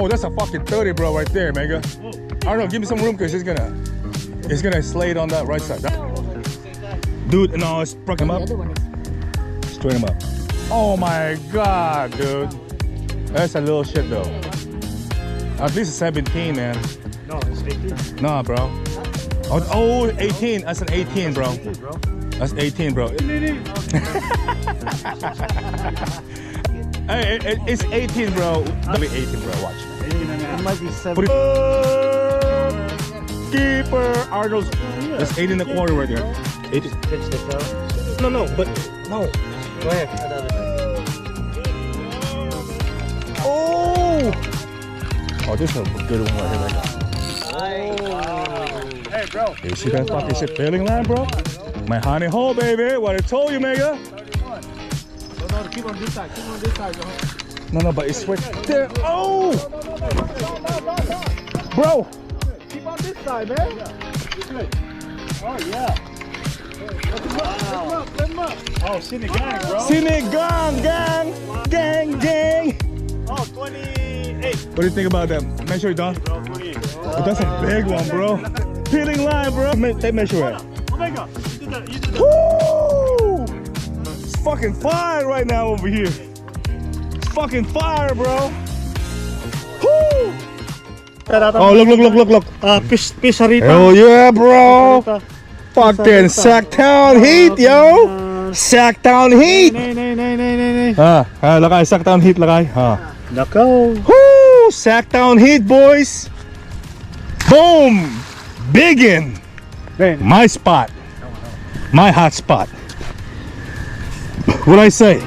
Oh, that's a fucking 30, bro, right there, Mega. Arnold, give me some room, because it's gonna slide on that right side. Dude, no, it's broke him up. Straight him up. Oh my god, dude. That's a little shit though. At least a 17, man. No, it's 18. Nah, bro. Oh, 18. That's an 18, bro. That's 18, bro. Hey, it's 18, bro. That'll be 18, bro. Watch. It might be 7. Keeper Arnold's. That's 8 and a quarter right there. 8. Pitch the tail. No, but no. Go ahead. Oh! Oh, this is a good one right here, right now. Hey, bro. You see that fucking shit failing line, bro? My honey hole, baby. What I told you, Mega. No, keep on this side. Keep on this side, bro. No, but it's right there. Oh! Bro! Keep on this side, man. Oh, yeah. Let him up. Oh, Cine gang, bro. Cine gang. Oh, 28. What do you think about that? Measure it down. Bro, 28. Oh, that's a big one, bro. Peeling line, bro. Take measure it. Omega, you did that. Woo! It's fucking fire right now over here. It's fucking fire, bro. Woo! Oh, look. Fish harita. Hell yeah, bro. Fucking Sacktown heat, yo. Sacktown heat. Nay. Lakay, Sacktown heat, lakay. Nako. Woo! Sacktown heat, boys. Boom! Biggin. My spot. My hot spot. What'd I say?